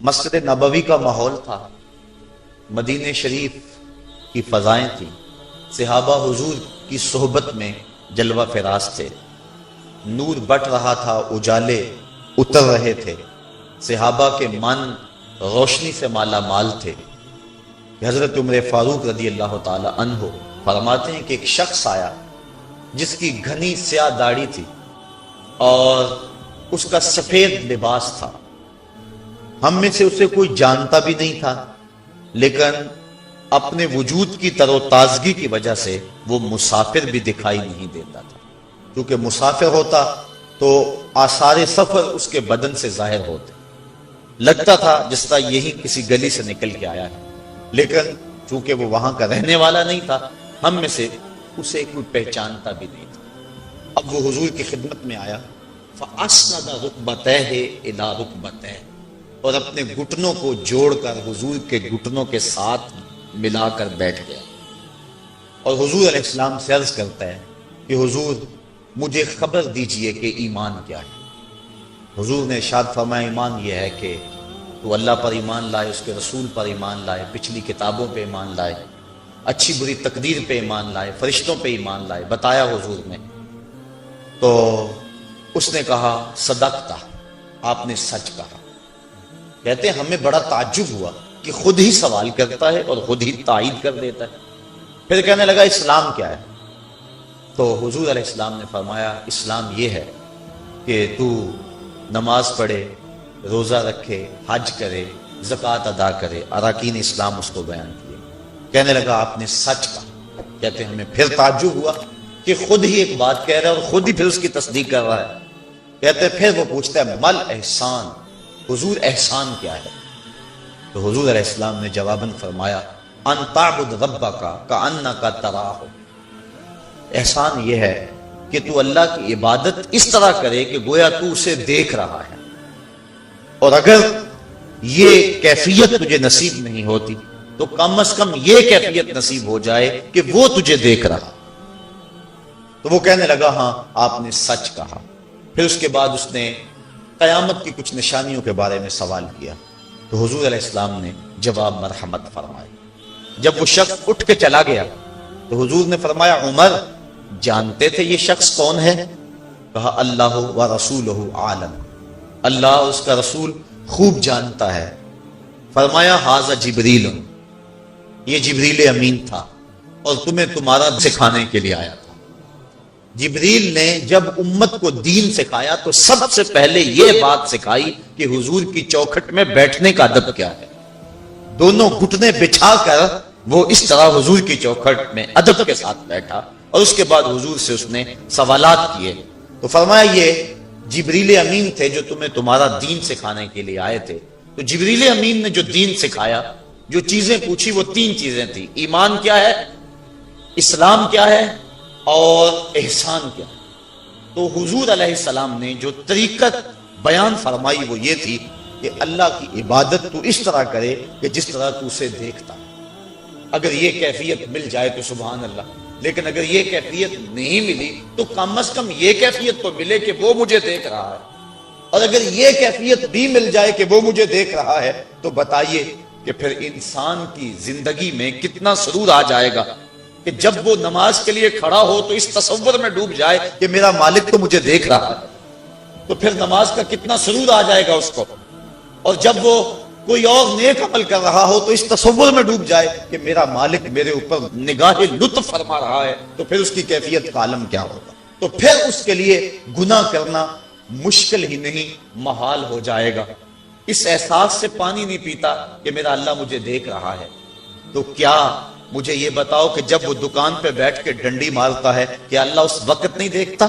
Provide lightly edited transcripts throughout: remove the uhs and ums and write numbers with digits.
مسجد نبوی کا ماحول تھا، مدینہ شریف کی فضائیں تھیں، صحابہ حضور کی صحبت میں جلوہ فراز تھے، نور بٹ رہا تھا، اجالے اتر رہے تھے، صحابہ کے من روشنی سے مالا مال تھے۔ حضرت عمر فاروق رضی اللہ تعالی عنہ فرماتے ہیں کہ ایک شخص آیا جس کی گھنی سیاہ داڑھی تھی اور اس کا سفید لباس تھا، ہم میں سے اسے کوئی جانتا بھی نہیں تھا، لیکن اپنے وجود کی تر و تازگی کی وجہ سے وہ مسافر بھی دکھائی نہیں دیتا تھا، کیونکہ مسافر ہوتا تو آثار سفر اس کے بدن سے ظاہر ہوتے، لگتا تھا جس طرح یہی کسی گلی سے نکل کے آیا ہے، لیکن چونکہ وہ وہاں کا رہنے والا نہیں تھا، ہم میں سے اسے کوئی پہچانتا بھی نہیں تھا۔ اب وہ حضور کی خدمت میں آیا، فَأَسْنَدَ رُكْبَتَيْهِ إِلَىٰ رُكْبَتَيْهِ، اور اپنے گھٹنوں کو جوڑ کر حضور کے گھٹنوں کے ساتھ ملا کر بیٹھ گیا، اور حضور علیہ السلام سے عرض کرتا ہے کہ حضور مجھے خبر دیجئے کہ ایمان کیا ہے۔ حضور نے ارشاد فرمایا ایمان یہ ہے کہ تو اللہ پر ایمان لائے، اس کے رسول پر ایمان لائے، پچھلی کتابوں پہ ایمان لائے، اچھی بری تقدیر پہ ایمان لائے، فرشتوں پہ ایمان لائے۔ بتایا حضور نے تو اس نے کہا صدقتا، آپ نے سچ کہا۔ کہتے ہیں ہمیں بڑا تعجب ہوا کہ خود ہی سوال کرتا ہے اور خود ہی تائید کر دیتا ہے۔ پھر کہنے لگا اسلام کیا ہے؟ تو حضور علیہ السلام نے فرمایا اسلام یہ ہے کہ تو نماز پڑھے، روزہ رکھے، حج کرے، زکوٰۃ ادا کرے، اراکین اسلام اس کو بیان کیے۔ کہنے لگا آپ نے سچ کہا۔ کہتے ہیں ہمیں پھر تعجب ہوا کہ خود ہی ایک بات کہہ رہا ہے اور خود ہی پھر اس کی تصدیق کر رہا ہے۔ کہتے ہیں پھر وہ پوچھتا ہے مل احسان، حضور احسان کیا ہے؟ تو حضور علیہ السلام نے جواباً فرمایا ان تعبد ربک کأنک تراہ، احسان یہ ہے کہ تو اللہ کی عبادت اس طرح کرے کہ گویا تو اسے دیکھ رہا ہے، اور اگر یہ کیفیت تجھے نصیب نہیں ہوتی تو کم از کم یہ کیفیت نصیب ہو جائے کہ وہ تجھے دیکھ رہا۔ تو وہ کہنے لگا ہاں آپ نے سچ کہا۔ پھر اس کے بعد اس نے قیامت کی کچھ نشانیوں کے بارے میں سوال کیا، تو حضور علیہ السلام نے جواب مرحمت فرمائے۔ جب وہ شخص اٹھ کے چلا گیا تو حضور نے فرمایا عمر جانتے تھے یہ شخص کون ہے؟ کہا اللہ و رسولہ عالم، اللہ اس کا رسول خوب جانتا ہے۔ فرمایا ھذا جبریل، یہ جبریل امین تھا اور تمہیں تمہارا سکھانے کے لیے آیا تھا۔ جبریل نے جب امت کو دین سکھایا تو سب سے پہلے یہ بات سکھائی کہ حضور کی چوکھٹ میں بیٹھنے کا ادب کیا ہے۔ دونوں گھٹنے بچھا کر وہ اس طرح حضور کی چوکھٹ میں ادب کے ساتھ بیٹھا، اور اس کے بعد حضور سے اس نے سوالات کیے۔ تو فرمایا یہ جبریل امین تھے جو تمہیں تمہارا دین سکھانے کے لیے آئے تھے۔ تو جبریل امین نے جو دین سکھایا، جو چیزیں پوچھی وہ تین چیزیں تھیں، ایمان کیا ہے، اسلام کیا ہے اور احسان کیا ہے۔ تو حضور علیہ السلام نے جو طریقت بیان فرمائی وہ یہ تھی کہ اللہ کی عبادت تو اس طرح کرے کہ جس طرح تو اسے دیکھتا ہے۔ اگر یہ کیفیت مل جائے تو سبحان اللہ، لیکن اگر یہ کیفیت نہیں ملی تو کم از کم یہ کیفیت تو ملے کہ وہ مجھے دیکھ رہا ہے، اور اگر یہ کیفیت بھی مل جائے کہ وہ مجھے دیکھ رہا ہے تو بتائیے کہ پھر انسان کی زندگی میں کتنا سرور آ جائے گا کہ جب وہ نماز کے لیے کھڑا ہو تو اس تصور میں ڈوب جائے کہ میرا مالک تو مجھے دیکھ رہا ہے، تو پھر نماز کا کتنا سرور آ جائے گا اس کو، اور جب وہ کوئی اور نیک عمل کر رہا ہو تو اس تصور میں ڈوب جائے کہ میرا مالک میرے اوپر نگاہ لطف فرما رہا ہے، تو پھر اس کی کیفیت کا عالم کیا ہوگا۔ تو پھر اس کے لیے گناہ کرنا مشکل ہی نہیں محال ہو جائے گا۔ اس احساس سے پانی نہیں پیتا کہ میرا اللہ مجھے دیکھ رہا ہے، تو کیا مجھے یہ بتاؤ کہ جب وہ دکان پہ بیٹھ کے ڈنڈی مارتا ہے کہ اللہ اس وقت نہیں دیکھتا؟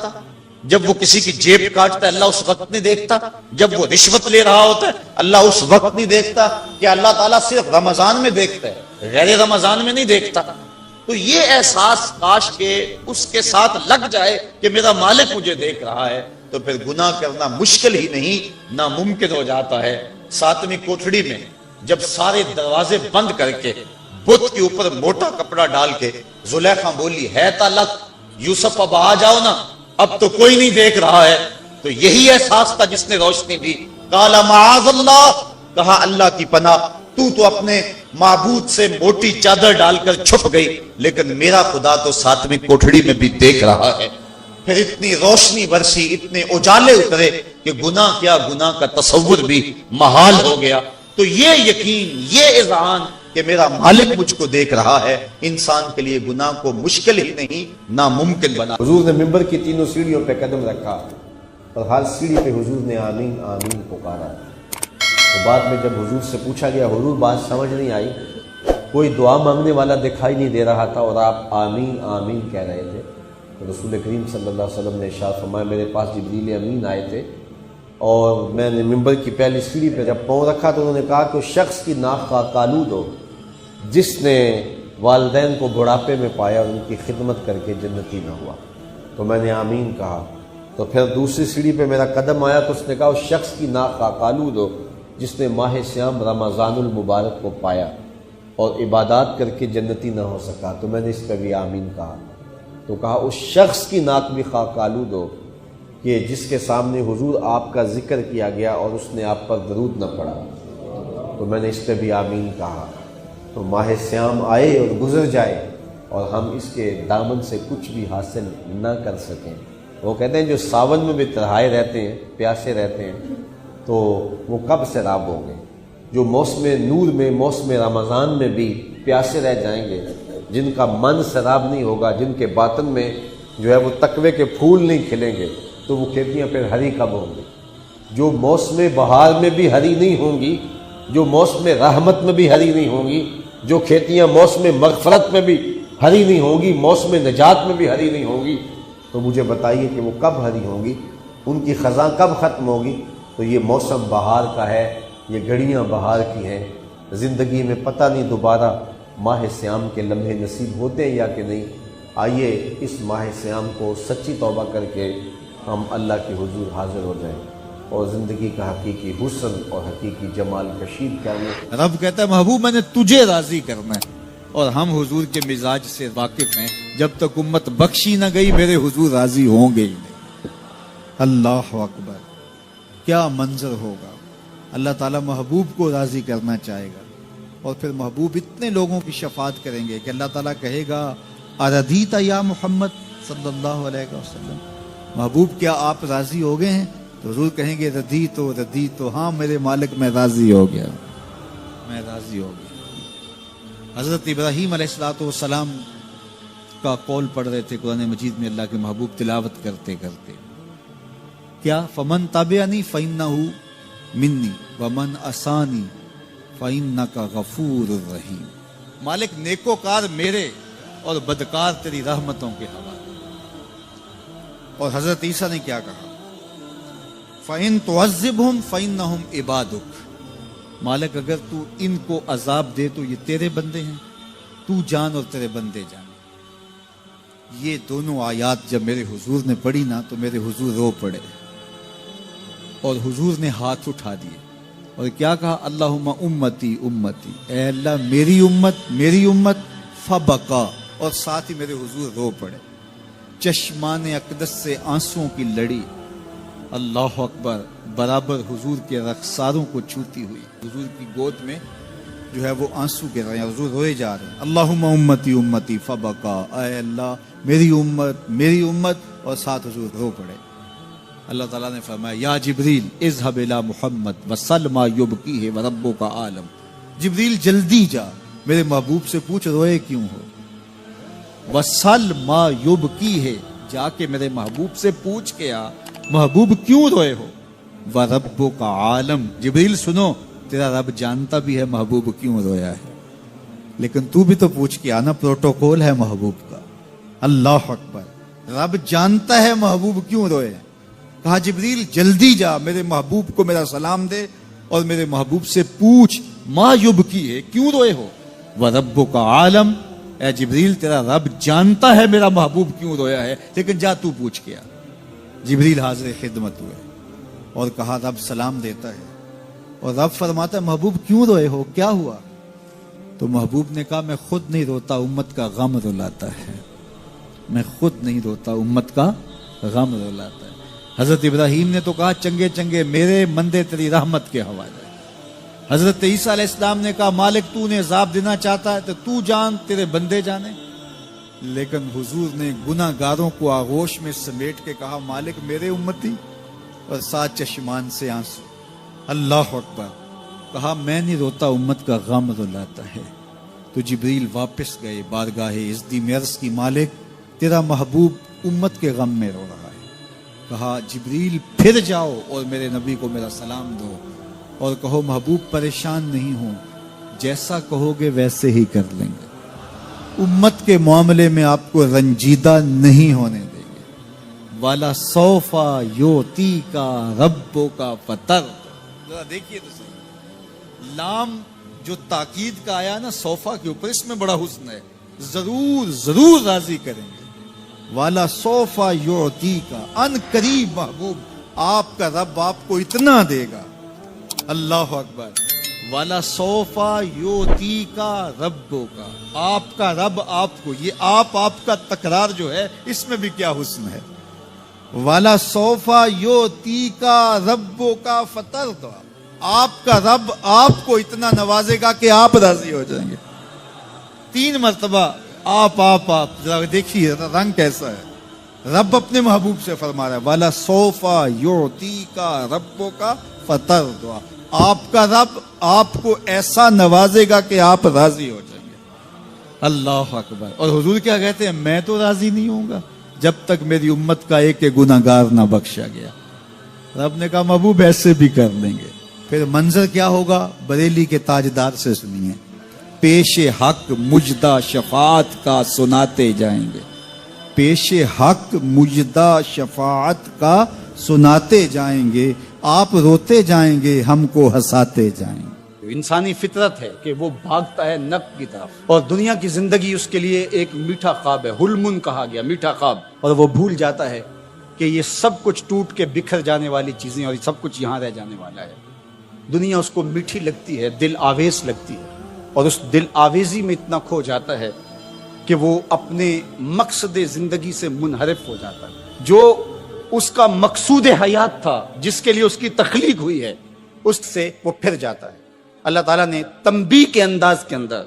جب وہ کسی کی جیب کاٹتا ہے اللہ اس وقت نہیں دیکھتا؟ جب وہ رشوت لے رہا ہوتا ہے اللہ اس وقت نہیں دیکھتا؟ کہ اللہ تعالیٰ صرف رمضان میں دیکھتا ہے، غیر رمضان میں نہیں دیکھتا؟ تو یہ احساس کاش کہ اس کے ساتھ لگ جائے کہ میرا مالک مجھے دیکھ رہا ہے، تو پھر گناہ کرنا مشکل ہی نہیں ناممکن ہو جاتا ہے۔ ساتویں کوٹھڑی میں جب سارے دروازے بند کر کے بت کے اوپر موٹا کپڑا ڈال کے زلیخا بولی ہے تلک یوسف اب آ جاؤ نا، اب تو کوئی نہیں دیکھ رہا ہے، تو یہی احساس تھا جس نے روشنی دی۔ قال معاذ اللہ کہا اللہ کی پناہ، تو اپنے معبود سے موٹی چادر ڈال کر چھپ گئی، لیکن میرا خدا تو ساتویں کوٹھڑی میں بھی دیکھ رہا ہے۔ پھر اتنی روشنی برسی، اتنے اجالے اترے کہ گناہ کیا، گناہ کا تصور بھی محال ہو گیا۔ تو یہ یقین، یہ اذعان کہ میرا مالک مجھ کو دیکھ رہا ہے، انسان کے لیے گناہ کو مشکل ہی نہیں ناممکن بنا۔ حضور نے منبر کی تینوں سیڑھیوں پہ قدم رکھا اور ہر سیڑھی پہ حضور نے آمین آمین پکارا۔ تو بعد میں جب حضور سے پوچھا گیا، حضور بات سمجھ نہیں آئی، کوئی دعا مانگنے والا دکھائی نہیں دے رہا تھا اور آپ آمین آمین کہہ رہے تھے، تو رسول کریم صلی اللہ علیہ وسلم نے ارشاد فرمایا، میرے پاس جبریل امین آئے تھے اور میں نے منبر کی پہلی سیڑھی پہ جب پاؤں رکھا تو انہوں نے کہا کہ اس شخص کی ناک کا کالود ہو جس نے والدین کو بڑھاپے میں پایا اور ان کی خدمت کر کے جنتی نہ ہوا۔ تو میں نے آمین کہا۔ تو پھر دوسری سیڑھی پہ میرا قدم آیا تو اس نے کہا اس شخص کی ناک کا کالود ہو جس نے ماہ سیام رمضان المبارک کو پایا اور عبادات کر کے جنتی نہ ہو سکا۔ تو میں نے اس پہ بھی آمین کہا۔ تو کہا اس شخص کی ناک بھی خاک آلود ہو کہ جس کے سامنے حضور آپ کا ذکر کیا گیا اور اس نے آپ پر درود نہ پڑھا۔ تو میں نے اس پہ بھی آمین کہا۔ تو ماہ سیام آئے اور گزر جائے اور ہم اس کے دامن سے کچھ بھی حاصل نہ کر سکیں۔ وہ کہتے ہیں جو ساون میں بھی ترہائے رہتے ہیں، پیاسے رہتے ہیں، تو وہ کب سیراب ہوں گے؟ جو موسم نور میں، موسم رمضان میں بھی پیاسے رہ جائیں گے، جن کا من سیراب نہیں ہوگا، جن کے باطن میں جو ہے وہ تقوی کے پھول نہیں کھلیں گے، تو وہ کھیتیاں پھر ہری کب ہوں گی؟ جو موسم بہار میں بھی ہری نہیں ہوں گی، جو موسم رحمت میں بھی ہری نہیں ہوں گی، جو کھیتیاں موسم مغفرت میں بھی ہری نہیں ہوں گی، موسم نجات میں بھی ہری نہیں ہوں گی، تو مجھے بتائیے کہ وہ کب ہری ہوں گی؟ ان کی خزاں کب ختم ہوگی؟ تو یہ موسم بہار کا ہے، یہ گھڑیاں بہار کی ہیں۔ زندگی میں پتہ نہیں دوبارہ ماہ سیام کے لمحے نصیب ہوتے ہیں یا کہ نہیں۔ آئیے اس ماہ سیام کو سچی توبہ کر کے ہم اللہ کے حضور حاضر ہو جائیں اور زندگی کا حقیقی حسن اور حقیقی جمال کشید کریں۔ رب کہتا ہے محبوب میں نے تجھے راضی کرنا ہے، اور ہم حضور کے مزاج سے واقف ہیں، جب تک امت بخشی نہ گئی میرے حضور راضی ہوں گے ہی نہیں۔ اللہ اکبر، کیا منظر ہوگا! اللہ تعالیٰ محبوب کو راضی کرنا چاہے گا اور پھر محبوب اتنے لوگوں کی شفاعت کریں گے کہ اللہ تعالیٰ کہے گا اردیت یا محمد صلی اللہ علیہ وسلم، محبوب کیا آپ راضی ہو گئے ہیں؟ تو حضور کہیں گے ردی تو ہاں میرے مالک میں راضی ہو گیا، میں راضی ہو گیا۔ حضرت ابراہیم علیہ السلام کا قول پڑھ رہے تھے قرآن مجید میں، اللہ کے محبوب تلاوت کرتے کرتے، کیا فمن تابعنی فإنہ منی ومن عصانی فإنک غفور الرحیم، مالک نیکوکار میرے اور بدکار تیری رحمتوں کے حوالے۔ اور حضرت عیسیٰ نے کیا کہا؟ فإن تعذبہم فإنہم عبادک، مالک اگر تو ان کو عذاب دے تو یہ تیرے بندے ہیں، تو جان اور تیرے بندے جان۔ یہ دونوں آیات جب میرے حضور نے پڑھی نا تو میرے حضور رو پڑے اور حضور نے ہاتھ اٹھا دیے اور کیا کہا؟ اللہم امتی امتی، اے اللہ میری امت، فبقا، اور ساتھ ہی میرے حضور رو پڑے، چشمان اقدس سے آنسوں کی لڑی، اللہ اکبر، برابر حضور کے رخساروں کو چھوتی ہوئی، حضور کی گود میں جو ہے وہ آنسو گر رہے ہیں، حضور روئے جا رہے ہیں۔ اللہم امتی امتی فبقا، اے اللہ میری امت، اور ساتھ حضور رو پڑے۔ اللہ تعالیٰ نے فرمایا یا جبریل اذهب الى محمد وسل ما یبکیہ وربک عالم، جبریل جلدی جا میرے محبوب سے پوچھ روئے کیوں ہو، وسل ما یبکیہ، جا کے میرے محبوب سے پوچھ کے آ محبوب کیوں روئے ہو، وربک عالم، جبریل سنو تیرا رب جانتا بھی ہے محبوب کیوں رویا ہے، لیکن تو بھی تو پوچھ کے آنا، پروٹوکول ہے محبوب کا۔ اللہ اکبر، رب جانتا ہے محبوب کیوں روئے، کہا جبریل جلدی جا میرے محبوب کو میرا سلام دے اور میرے محبوب سے پوچھ ما یبکی ہے، کیوں روئے ہو، وربک عالم، اے جبریل تیرا رب جانتا ہے میرا محبوب کیوں رویا ہے، لیکن جا تو پوچھ کے آ۔ جبریل حاضر خدمت ہوئے اور کہا رب سلام دیتا ہے اور رب فرماتا ہے محبوب کیوں روئے ہو، کیا ہوا؟ تو محبوب نے کہا میں خود نہیں روتا، امت کا غم رلاتا ہے، میں خود نہیں روتا، امت کا غم رلاتا ہے۔ حضرت ابراہیم نے تو کہا چنگے چنگے میرے مندے تیری رحمت کے حوالے، حضرت عیسیٰ علیہ السلام نے کہا مالک تو نے عذاب دینا چاہتا ہے تو جان تیرے بندے جانے، لیکن حضور نے گناہ گاروں کو آغوش میں سمیٹ کے کہا مالک میرے امتی، اور ساتھ چشمان سے آنسو۔ اللہ اکبر۔ کہا میں نہیں روتا، امت کا غم رلاتا ہے۔ تو جبریل واپس گئے بارگاہ عزدی میں، عرض کی مالک تیرا محبوب امت کے غم میں رو رہا ہے۔ کہا جبریل پھر جاؤ اور میرے نبی کو میرا سلام دو اور کہو محبوب پریشان نہیں ہوں، جیسا کہو گے ویسے ہی کر لیں گے، امت کے معاملے میں آپ کو رنجیدہ نہیں ہونے دیں گے۔ والا سوفا یوتی کا ربو کا فطر، ذرا دیکھیے تو صحیح، لام جو تاکید کا آیا نا صوفا کے اوپر، اس میں بڑا حسن ہے، ضرور ضرور راضی کریں گے۔ والا صوفا یعطی کا، ان قریب محبوب آپ کا رب آپ کو اتنا دے گا۔ اللہ اکبر۔ والا صوفا یعطی کا ربو کا، آپ کا رب آپ کو، یہ آپ کا تکرار جو ہے اس میں بھی کیا حسن ہے۔ والا صوفا یعطی کا ربو کا فطر، آپ کا رب آپ کو اتنا نوازے گا کہ آپ راضی ہو جائیں گے۔ 3 مرتبہ آپ ذرا دیکھیے رنگ کیسا ہے۔ رب اپنے محبوب سے فرما رہا ہے والا سوفا یعطی کا ربو کا فطر، دعا آپ کا رب آپ کو ایسا نوازے گا کہ آپ راضی ہو جائیں گے۔ اللہ اکبر۔ اور حضور کیا کہتے ہیں میں تو راضی نہیں ہوں گا جب تک میری امت کا ایک گناہ گار نہ بخشا گیا۔ رب نے کہا محبوب ایسے بھی کر لیں گے۔ پھر منظر کیا ہوگا، بریلی کے تاجدار سے سنیے، پیش حق مجدہ شفاعت کا سناتے جائیں گے، پیش حق مجدہ شفاعت کا سناتے جائیں گے، آپ روتے جائیں گے ہم کو ہنساتے جائیں گے۔ انسانی فطرت ہے کہ وہ بھاگتا ہے نق کی طرف، اور دنیا کی زندگی اس کے لیے ایک میٹھا خواب ہے، حلم کہا گیا، میٹھا خواب، اور وہ بھول جاتا ہے کہ یہ سب کچھ ٹوٹ کے بکھر جانے والی چیزیں اور یہ سب کچھ یہاں رہ جانے والا ہے۔ دنیا اس کو میٹھی لگتی ہے، دل آویز لگتی ہے، اور اس دل آویزی میں اتنا کھو جاتا ہے کہ وہ اپنے مقصد زندگی سے منحرف ہو جاتا ہے۔ جو اس کا مقصود حیات تھا، جس کے لیے اس کی تخلیق ہوئی ہے، اس سے وہ پھر جاتا ہے۔ اللہ تعالیٰ نے تنبیہ کے انداز کے اندر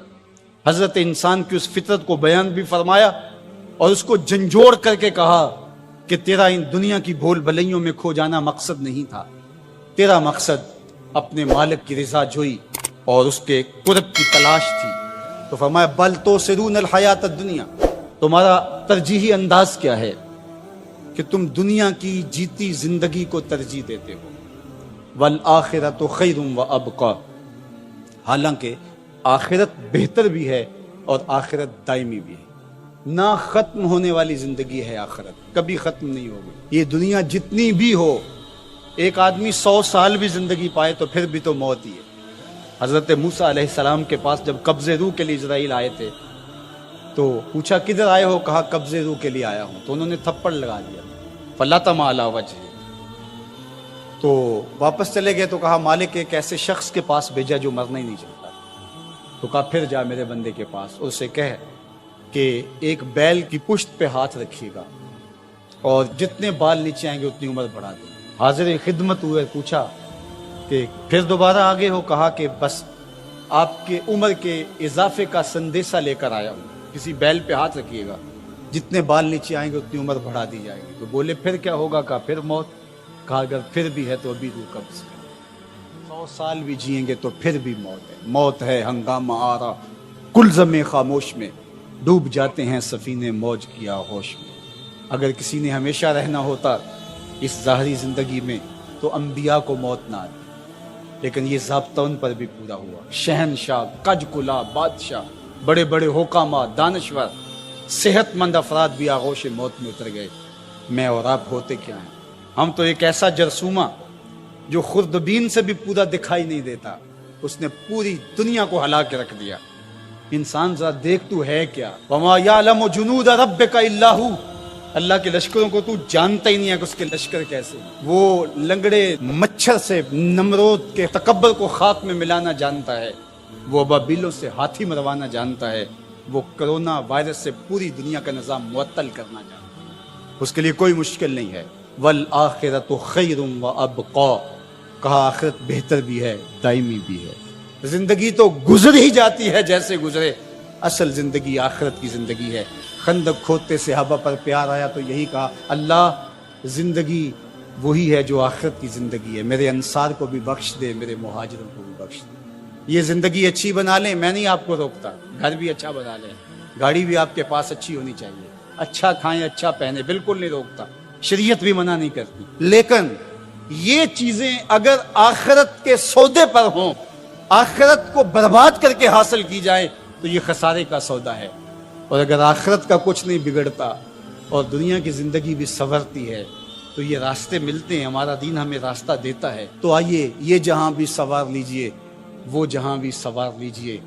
حضرت انسان کی اس فطرت کو بیان بھی فرمایا اور اس کو جھنجھوڑ کر کے کہا کہ تیرا ان دنیا کی بھول بھلائیوں میں کھو جانا مقصد نہیں تھا، تیرا مقصد اپنے مالک کی رضا جوئی اور اس کے قرب کی تلاش تھی۔ تو فرمایا بل تؤثرون الحیات الدنیا، تمہارا ترجیحی انداز کیا ہے کہ تم دنیا کی جیتی زندگی کو ترجیح دیتے ہو، والآخرۃ خیر وابقی، حالانکہ آخرت بہتر بھی ہے اور آخرت دائمی بھی ہے، نہ ختم ہونے والی زندگی ہے آخرت، کبھی ختم نہیں ہوگی۔ یہ دنیا جتنی بھی ہو، ایک آدمی 100 سال بھی زندگی پائے تو پھر بھی تو موت ہی ہے۔ حضرت موسیٰ علیہ السلام کے پاس جب قبض روح کے لیے اسرائیل آئے تھے تو پوچھا کدھر آئے ہو، کہا قبض روح کے لیے آیا ہوں، تو انہوں نے تھپڑ لگا دیا، فلطم علی وجہہ، تو واپس چلے گئے تو کہا مالک ایک ایسے شخص کے پاس بھیجا جو مرنا ہی نہیں چاہتا، تو کہا پھر جا میرے بندے کے پاس اور اسے کہہ کہ ایک بیل کی پشت پہ ہاتھ رکھیے گا اور جتنے بال نیچے آئیں گے اتنی عمر بڑھا دیں۔ حاضر خدمت ہوئے، پوچھا کہ پھر دوبارہ آگے ہو، کہا کہ بس آپ کے عمر کے اضافے کا سندیسہ لے کر آیا ہوں، کسی بیل پہ ہاتھ رکھیے گا، جتنے بال نیچے آئیں گے اتنی عمر بڑھا دی جائے گی۔ تو بولے پھر کیا ہوگا، کہا پھر موت، کہا اگر پھر بھی ہے تو ابھی روح قبض ہے، 100 سال بھی جئیں گے تو پھر بھی موت ہے، موت ہے ہنگامہ آرا کلزم خاموش میں، ڈوب جاتے ہیں سفینے موج کی آغوش میں۔ اگر کسی نے ہمیشہ رہنا ہوتا اس ظاہری زندگی میں تو انبیاء کو موت نہ آتی، لیکن یہ ضابطہ ان پر بھی پورا ہوا۔ شہنشاہ، کج کلا بادشاہ، بڑے بڑے حکامہ، دانشور، صحت مند افراد بھی آغوش موت میں اتر گئے۔ میں اور آپ ہوتے کیا ہیں؟ ہم تو ایک ایسا جرثومہ جو خوردبین سے بھی پورا دکھائی نہیں دیتا، اس نے پوری دنیا کو ہلا کے رکھ دیا۔ انسان ذرا دیکھ تو ہے کیا، وما یعلم جنود ربک الا ھو، اللہ کے لشکروں کو تو جانتا ہی نہیں ہے کہ اس کے لشکر کیسے، وہ لنگڑے مچھر سے نمرود کے تکبر کو خاک میں ملانا جانتا ہے، وہ ابابیلوں سے ہاتھی مروانا جانتا ہے، وہ کرونا وائرس سے پوری دنیا کا نظام معطل کرنا جانتا ہے، اس کے لیے کوئی مشکل نہیں ہے۔ والآخرۃ خیر وابقی، کہا آخرت بہتر بھی ہے، دائمی بھی ہے۔ زندگی تو گزر ہی جاتی ہے جیسے گزرے، اصل زندگی آخرت کی زندگی ہے۔ خندق کھودتے صحابہ پر پیار آیا تو یہی کہا، اللہ زندگی وہی ہے جو آخرت کی زندگی ہے، میرے انصار کو بھی بخش دے، میرے مہاجروں کو بھی بخش دے۔ یہ زندگی اچھی بنا لیں، میں نہیں آپ کو روکتا، گھر بھی اچھا بنا لیں، گاڑی بھی آپ کے پاس اچھی ہونی چاہیے، اچھا کھائیں اچھا پہنیں، بالکل نہیں روکتا، شریعت بھی منع نہیں کرتی، لیکن یہ چیزیں اگر آخرت کے سودے پر ہوں، آخرت کو برباد کر کے حاصل کی جائیں تو یہ خسارے کا سودا ہے۔ اور اگر آخرت کا کچھ نہیں بگڑتا اور دنیا کی زندگی بھی سنورتی ہے تو یہ راستے ملتے ہیں، ہمارا دین ہمیں راستہ دیتا ہے۔ تو آئیے یہ جہاں بھی سوار لیجئے، وہ جہاں بھی سوار لیجئے،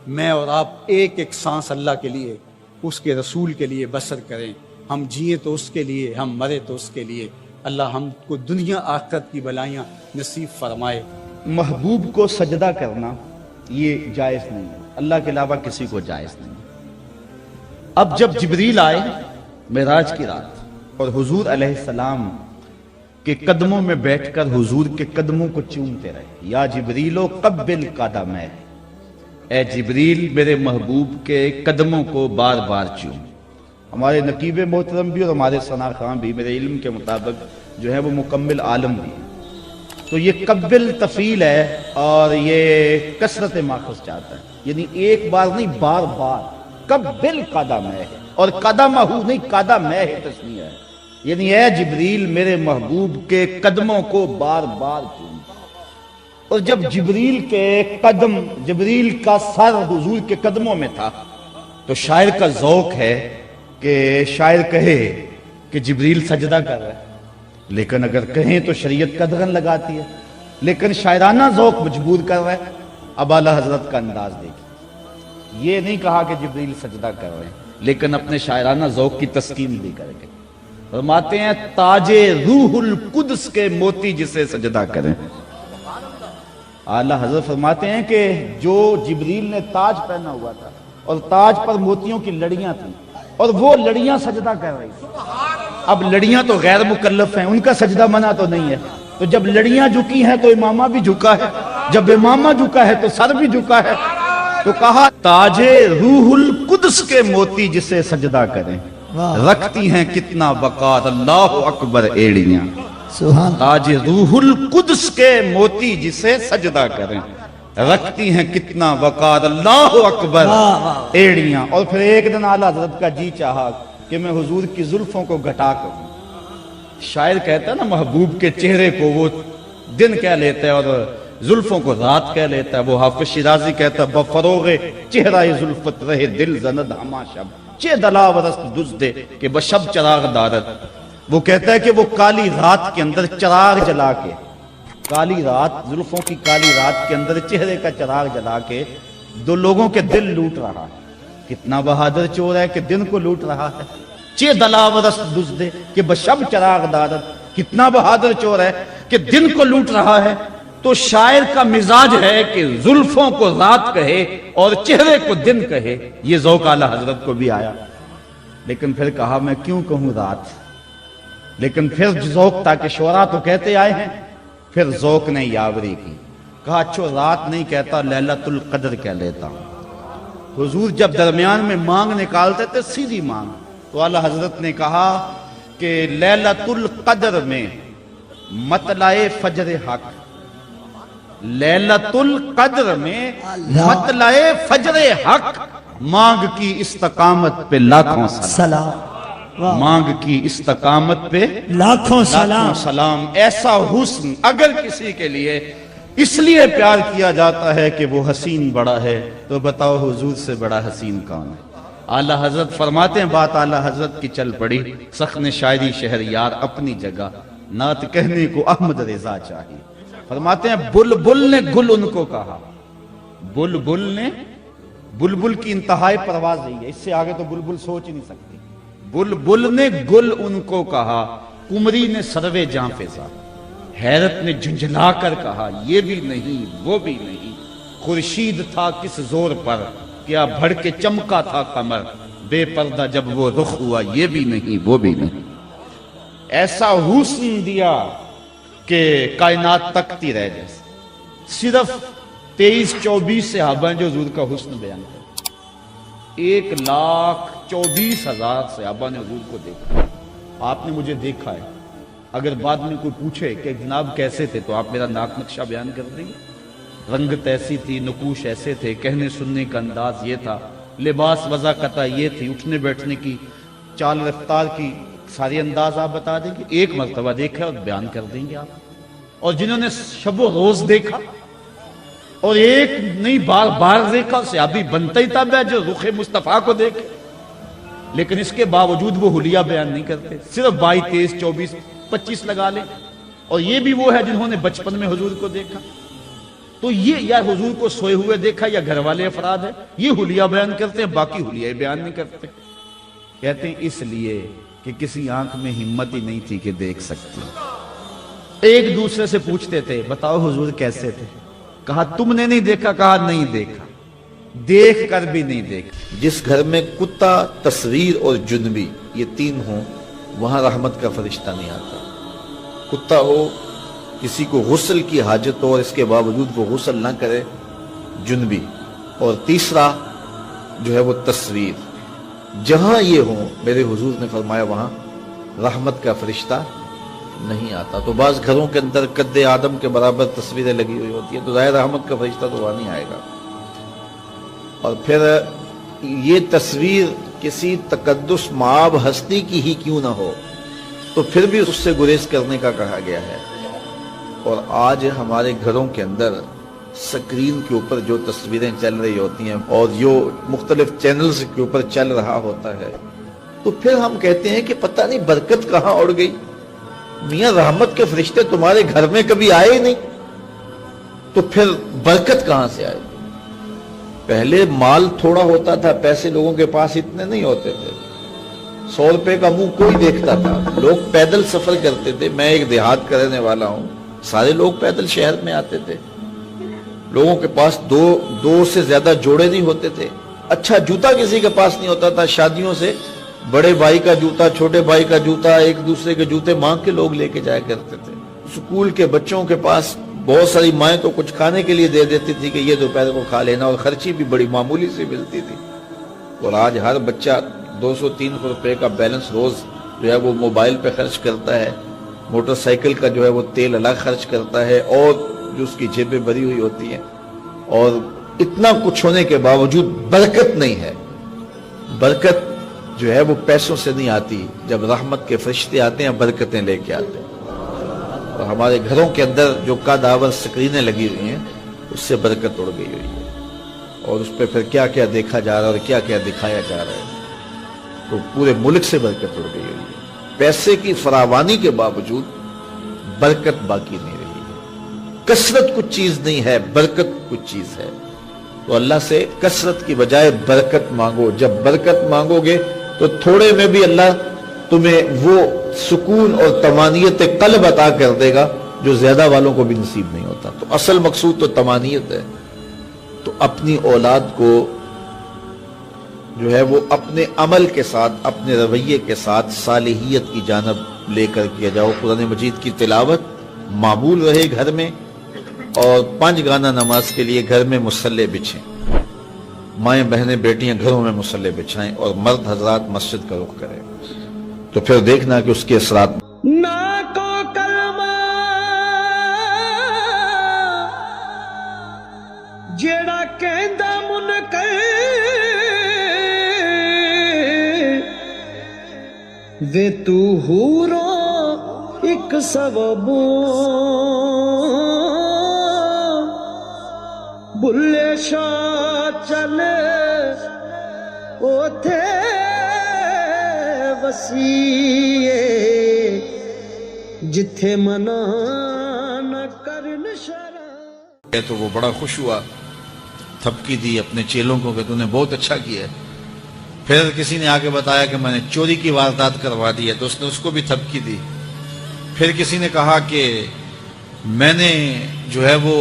میں اور آپ ایک ایک سانس اللہ کے لیے، اس کے رسول کے لیے بسر کریں، ہم جیے تو اس کے لیے، ہم مرے تو اس کے لیے۔ اللہ ہم کو دنیا آخرت کی بلائیاں نصیب فرمائے۔ محبوب کو سجدہ کرنا یہ جائز نہیں ہے، اللہ کے علاوہ کسی کو جائز نہیں ہے۔ اب جب جبریل آئے معراج کی رات اور حضور علیہ السلام کے قدموں میں بیٹھ کر حضور کے قدموں کو چومتے رہے، یا جبریلو قبل قدمے، اے جبریل میرے محبوب کے قدموں کو بار بار چوم۔ ہمارے نقیب محترم بھی اور ہمارے ثنا خان بھی میرے علم کے مطابق جو ہے وہ مکمل عالم بھی ہے، تو یہ قبل تفیل ہے اور یہ کثرت ماخذ چاہتا ہے، یعنی ایک بار نہیں بار بار، قبل قدمہ ہے، اور قدمہ نہیں قدمہ ہے تسمیہ ہے، یعنی اے جبریل میرے محبوب کے قدموں کو بار بار چوم۔ اور جب جبریل کے قدم، جبریل کا سر حضور کے قدموں میں تھا تو شاعر کا ذوق ہے کہ شاعر کہے کہ جبریل سجدہ کر رہا ہے، لیکن اگر کہیں تو شریعت قدغن لگاتی ہے، لیکن شاعرانہ ذوق مجبور کر رہا ہے۔ اب اعلیٰ حضرت کا انداز دیکھیں، یہ نہیں کہا کہ جبریل سجدہ کر رہے ہیں، لیکن اپنے شاعرانہ ذوق کی تسکین بھی کریں گے۔ فرماتے ہیں تاج روح القدس کے موتی جسے سجدہ کریں۔ اعلیٰ حضرت فرماتے ہیں کہ جو جبریل نے تاج پہنا ہوا تھا اور تاج پر موتیوں کی لڑیاں تھیں اور وہ لڑیاں سجدہ کر رہی تھیں، اب لڑیاں تو غیر مکلف ہیں، ان کا سجدہ منع تو نہیں ہے، تو جب لڑیاں جھکی ہیں تو امامہ بھی جھکا ہے، جب امامہ جھکا ہے تو سر بھی جھکا ہے، تو کہا تاج روح القدس کے موتی جسے سجدہ کریں، رکھتی ہیں کتنا وقار، اللہ اکبر ایڑیاں۔ تاج روح القدس کے موتی جسے سجدہ کریں، رکھتی ہیں کتنا وقار، اللہ اکبر ایڑیاں۔ اور پھر ایک دن اعلیٰ حضرت کا جی چاہا کہ میں حضور کی زلفوں کو گھٹا کروں۔ شاعر کہتا ہے نا محبوب کے چہرے کو وہ دن کہہ لیتا ہے اور زلفوں کو رات کہہ لیتا ہے، وہ حافظ شیرازی کہتا ہے بفروغ چہرہ زلفت رہے دل زند ہما شب چہ دلاورست دزدے کہ بشب چراغ دارد۔ وہ کہتا ہے کہ وہ کالی رات کے اندر چراغ جلا کے، کالی رات، زلفوں کی کالی رات کے اندر چہرے کا چراغ جلا کے دو لوگوں کے دل لوٹ رہا ہے۔ کتنا بہادر چور ہے کہ دن کو لوٹ رہا ہے، چہ دلاورست دزدے کہ بشب چراغ دارد، کتنا بہادر چور ہے کہ دن کو لوٹ رہا ہے۔ تو شاعر کا مزاج ہے کہ زلفوں کو رات کہے اور چہرے کو دن کہے، یہ ذوق اعلیٰ حضرت کو بھی آیا، لیکن پھر کہا میں کیوں کہوں رات، لیکن پھر ذوق تھا کہ شعراء تو کہتے آئے ہیں، پھر ذوق نے یاوری کی، کہا اچھو رات نہیں کہتا لیلۃ القدر کہہ لیتا ہوں۔ حضور جب درمیان میں مانگ نکالتے تھے سیدھی مانگ، تو اعلیٰ حضرت نے کہا کہ لیلۃ القدر میں مطلع فجر حق، لیلۃ القدر میں مطلع فجر حق، مانگ کی استقامت پہ لاکھوں سلام، مانگ کی استقامت پہ لاکھوں سلام۔ ایسا حسن اگر کسی کے لیے اس لیے پیار کیا جاتا ہے کہ وہ حسین بڑا ہے، تو بتاؤ حضور سے بڑا حسین کون ہے؟ اعلیٰ حضرت فرماتے ہیں، بات اعلیٰ حضرت کی چل پڑی، سخن شاعری شہر یار اپنی جگہ، نعت کہنے کو احمد رضا چاہیے۔ فرماتے ہیں بلبل نے گل ان کو کہا، بلبل نے، بلبل کی انتہائی پرواز نہیں ہے، اس سے آگے تو بلبل سوچ ہی نہیں سکتی۔ بلبل نے گل ان کو کہا، کمری نے سروے جہاں فضا، حیرت نے جھنجھلا کر کہا یہ بھی نہیں وہ بھی نہیں، خورشید تھا کس زور پر، کیا بھڑ کے چمکا تھا قمر، بے پردہ جب وہ رخ ہوا یہ بھی نہیں وہ بھی نہیں۔ ایسا حسن دیا کہ کائنات تکتی رہ جائے، صرف 23-24 صحابہ ہیں جو حضور کا حسن بیان کرتے، 1,24,000 صحابہ نے حضور کو دیکھا۔ آپ نے مجھے دیکھا ہے، اگر بعد میں کوئی پوچھے کہ جناب کیسے تھے تو آپ میرا ناک نقشہ بیان کر دیں گے؟ رنگت ایسی تھی، نقوش ایسے تھے، کہنے سننے کا انداز یہ تھا، لباس وضاقتہ یہ تھی، اٹھنے بیٹھنے کی چال رفتار کی ساری انداز آپ بتا دیں گے؟ ایک مرتبہ دیکھا اور بیان کر دیں گے آپ؟ اور جنہوں نے شب و روز دیکھا اور ایک نہیں بار بار دیکھا، صحابی بنتا ہی تب ہے جو رخ مصطفیٰ کو دیکھے، لیکن اس کے باوجود وہ حلیہ بیان نہیں کرتے، صرف 22 23 24 25 لگا لیں۔ اور یہ بھی وہ ہے جنہوں نے بچپن میں حضور کو دیکھا، تو یہ یا حضور کو سوئے ہوئے دیکھا یا گھر والے افراد ہیں، یہ حلیہ بیان کرتے ہیں، باقی حلیہ بیان نہیں کرتے۔ کہتے ہیں اس لیے کہ کسی آنکھ میں ہمت ہی نہیں تھی کہ دیکھ سکتی۔ ایک دوسرے سے پوچھتے تھے بتاؤ حضور کیسے تھے، کہا تم نے نہیں دیکھا، کہا نہیں دیکھا، دیکھ کر بھی نہیں دیکھا۔ جس گھر میں کتا، تصویر اور جنبی یہ تین ہوں وہاں رحمت کا فرشتہ نہیں آتا۔ کتا ہو، کسی کو غسل کی حاجت ہو اور اس کے باوجود وہ غسل نہ کرے، جنبی، اور تیسرا جو ہے وہ تصویر، جہاں یہ ہوں میرے حضور نے فرمایا وہاں رحمت کا فرشتہ نہیں آتا۔ تو بعض گھروں کے اندر قد آدم کے برابر تصویریں لگی ہوئی ہوتی ہیں، تو ظاہر رحمت کا فرشتہ تو وہاں نہیں آئے گا۔ اور پھر یہ تصویر کسی تقدس مآب ہستی کی ہی کیوں نہ ہو تو پھر بھی اس سے گریز کرنے کا کہا گیا ہے۔ اور آج ہمارے گھروں کے اندر سکرین کے اوپر جو تصویریں چل رہی ہوتی ہیں اور جو مختلف چینلز کے اوپر چل رہا ہوتا ہے، تو پھر ہم کہتے ہیں کہ پتہ نہیں برکت کہاں اڑ گئی، میاں رحمت کے فرشتے تمہارے گھر میں کبھی آئے نہیں تو پھر برکت کہاں سے آئے؟ پہلے مال تھوڑا ہوتا تھا، پیسے لوگوں کے پاس اتنے نہیں ہوتے تھے، 100 روپے کا منہ کوئی دیکھتا تھا، لوگ پیدل سفر کرتے تھے۔ میں ایک دیہات کا رہنے والا ہوں، سارے لوگ پیدل شہر میں آتے تھے، لوگوں کے پاس دو سے زیادہ جوڑے نہیں ہوتے تھے، اچھا جوتا کسی کے پاس نہیں ہوتا تھا، شادیوں سے بڑے بھائی کا جوتا، چھوٹے بھائی کا جوتا، ایک دوسرے کے جوتے مانگ کے لوگ لے کے جایا کرتے تھے۔ اسکول کے بچوں کے پاس بہت ساری مائیں تو کچھ کھانے کے لیے دے دیتی تھی کہ یہ دوپہر کو کھا لینا، اور خرچی بھی بڑی معمولی سے ملتی تھی۔ اور آج ہر بچہ 200-300 روپے کا بیلنس روز جو ہے وہ موبائل پہ خرچ کرتا ہے، موٹر سائیکل کا جو ہے وہ تیل الگ خرچ کرتا ہے، اور جو اس کی جیبیں بھری ہوئی ہوتی ہیں، اور اتنا کچھ ہونے کے باوجود برکت نہیں ہے۔ برکت جو ہے وہ پیسوں سے نہیں آتی، جب رحمت کے فرشتے آتے ہیں برکتیں لے کے آتے ہیں۔ اور ہمارے گھروں کے اندر جو قدآور سکرینیں لگی ہوئی ہیں اس سے برکت اڑ گئی ہوئی ہے، اور اس پہ پھر کیا کیا دیکھا جا رہا ہے اور کیا کیا دکھایا جا رہا ہے، تو پورے ملک سے برکت اڑ گئی ہوئی ہے۔ پیسے کی فراوانی کے باوجود برکت باقی نہیں رہی ہے۔ کثرت کچھ چیز نہیں ہے، برکت کچھ چیز ہے۔ تو اللہ سے کثرت کی بجائے برکت مانگو، جب برکت مانگو گے تو تھوڑے میں بھی اللہ تمہیں وہ سکون اور طمانینت قلب عطا کر دے گا جو زیادہ والوں کو بھی نصیب نہیں ہوتا۔ تو اصل مقصود تو طمانینت ہے۔ تو اپنی اولاد کو جو ہے وہ اپنے عمل کے ساتھ، اپنے رویے کے ساتھ صالحیت کی جانب لے کر کیا جاؤ۔ قرآن مجید کی تلاوت معمول رہے گھر میں، اور 5 گانہ نماز کے لیے گھر میں مصلی بچھیں، مائیں بہنیں بیٹیاں گھروں میں مصلی بچھائیں، اور مرد حضرات مسجد کا رخ کریں، تو پھر دیکھنا کہ اس کے اثرات نہ کو کلمہ جیڑا کہندا منکر وے تو ہورو ایک سببو بلے شاہ چلے اوتھے وسیعے جتھے منع نہ کرن شرع۔ تو وہ بڑا خوش ہوا، تھپکی دی اپنے چیلوں کو کہ تو نے بہت اچھا کیا ہے۔ پھر کسی نے آگے بتایا کہ میں نے چوری کی واردات کروا دی ہے، تو اس نے اس کو بھی تھپکی دی۔ پھر کسی نے کہا کہ میں نے جو ہے وہ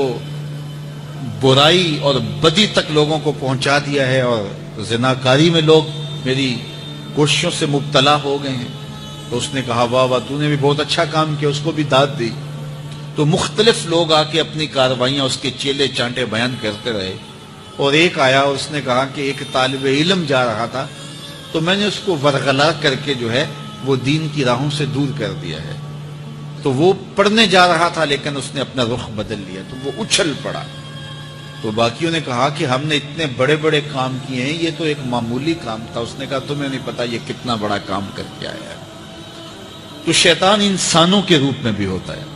برائی اور بدی تک لوگوں کو پہنچا دیا ہے، اور زناکاری میں لوگ میری کوششوں سے مبتلا ہو گئے ہیں۔ تو اس نے کہا واہ واہ، تو نے بھی بہت اچھا کام کیا، اس کو بھی داد دی۔ تو مختلف لوگ آ کے اپنی کاروائیاں اس کے چیلے چانٹے بیان کرتے رہے، اور ایک آیا اور اس نے کہا کہ ایک طالب علم جا رہا تھا تو میں نے اس کو ورغلا کر کے جو ہے وہ دین کی راہوں سے دور کر دیا ہے۔ تو وہ پڑھنے جا رہا تھا لیکن اس نے اپنا رخ بدل لیا تو وہ اچھل پڑا۔ تو باقیوں نے کہا کہ ہم نے اتنے بڑے بڑے کام کیے ہیں، یہ تو ایک معمولی کام تھا۔ اس نے کہا تمہیں نہیں پتا یہ کتنا بڑا کام کر کے آیا ہے۔ تو شیطان انسانوں کے روپ میں بھی ہوتا ہے۔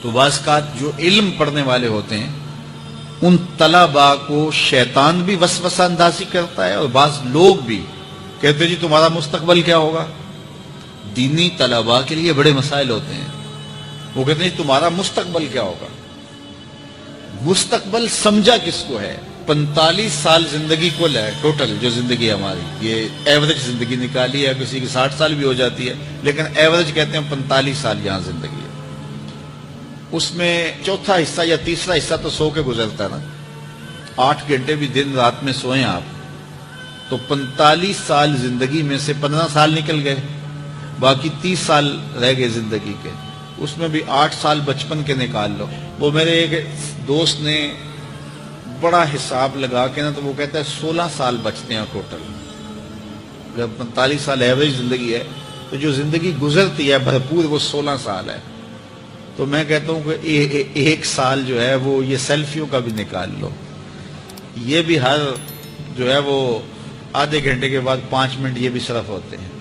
تو بعض اوقات جو علم پڑھنے والے ہوتے ہیں ان طلباء کو شیطان بھی وسوسہ اندازی کرتا ہے، اور بعض لوگ بھی کہتے ہیں جی تمہارا مستقبل کیا ہوگا۔ دینی طلباء کے لیے بڑے مسائل ہوتے ہیں، وہ کہتے ہیں جی تمہارا مستقبل کیا ہوگا۔ مستقبل سمجھا کس کو ہے؟ 45 سال زندگی کل ہے، ٹوٹل جو زندگی ہے ہماری، یہ ایوریج زندگی نکالی ہے، کسی کی 60 سال بھی ہو جاتی ہے، لیکن ایوریج کہتے ہیں 45 سال یہاں زندگی ہے۔ اس میں چوتھا حصہ یا تیسرا حصہ تو سو کے گزرتا ہے نا، 8 گھنٹے بھی دن رات میں سوئیں آپ، تو 45 سال زندگی میں سے 15 سال نکل گئے، باقی 30 سال رہ گئے زندگی کے۔ اس میں بھی 8 سال بچپن کے نکال لو۔ وہ میرے ایک دوست نے بڑا حساب لگا کے نا تو وہ کہتا ہے 16 سال بچتے ہیں ٹوٹل۔ جب 45 سال ایوریج زندگی ہے تو جو زندگی گزرتی ہے بھرپور وہ 16 سال ہے۔ تو میں کہتا ہوں کہ ایک سال جو ہے وہ یہ سیلفیوں کا بھی نکال لو، یہ بھی ہر جو ہے وہ آدھے گھنٹے کے بعد 5 منٹ یہ بھی صرف ہوتے ہیں۔